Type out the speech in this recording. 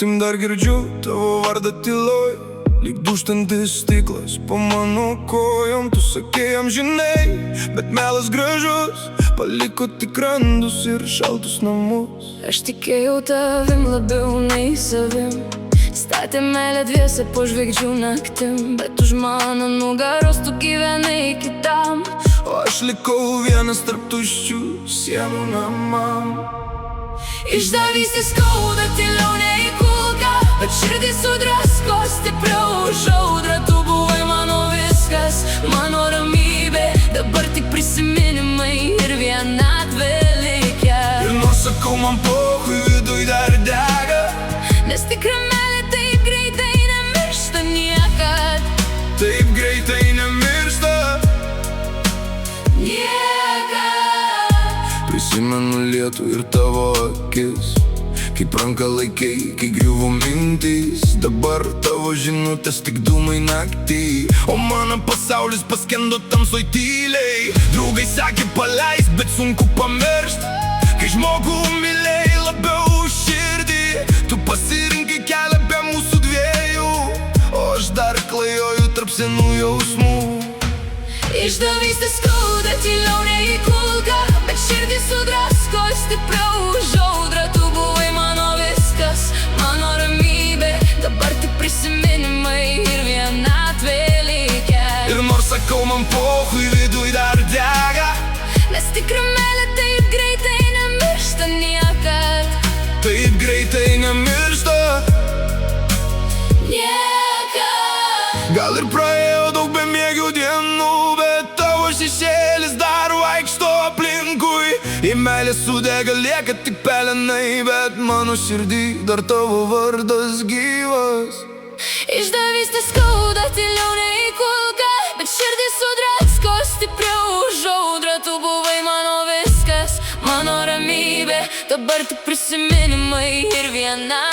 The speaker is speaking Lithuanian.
naktim dar girdžiu tavo vardą tyloj, lyg dūžtantis stiklas po mano kojom. Tu sakei amžinai, bet melas gražus paliko tik randus ir šaltus namus. Aš tikėjau tavim labiau nei savim, statė meilę dviese po žvaigždžių naktim, bet už mano nugaros tu gyvenai kitam, o aš likau vienas tarp tuščių sienų namam. Išdavystė skauda tyliau nei kulka, bet širdį sudrasko stipriau už audrą. Tu buvai mano viskas, mano ramybė, dabar tik prisiminimai ir vienatvė likę. Ir nors sakau man pochui, viduj dar dega, nes tikra meilė taip greitai nemiršta niekad. taip greitai nemiršta Niekad. Prisimenu lietų ir tavo akis, kaip ranką laikai, kai griuvo mintys. Dabar tavo žinutės tik dūmai naktį, o mano pasaulis paskendo tamsoj tyliai. Draugai sakė paleist, bet sunku pamiršt, kai žmogų mylėjai labiau už širdį. Tu pasirinkai kelią be mūsų dviejų, o aš dar klajoju tarp senų jausmų. Išdavystė skauda tyliau nei kulka, bet širdį sudrasko stipriau už audrą. Tu buvai mano viskas, mano ramybė, dabar tik prisiminimai ir vienatvė likę. Ir nors sakau man pochui, viduj dar dega, nes tikra meilė taip greitai nemiršta niekad. taip greitai nemiršta Niekad. Gal ir praėjo daug bemiegių dienų, bet tavo šešėlis dar vaikšto aplinkui. Į meilę sudega lieka tik pelenai, bet mano širdį dar tavo vardas gyvas. Išdavystė skauda tyliau nei kulka, bet širdį sudrasko stipriau už audrą. Tu buvai mano viskas, mano ramybė, dabar tik prisiminimai ir viena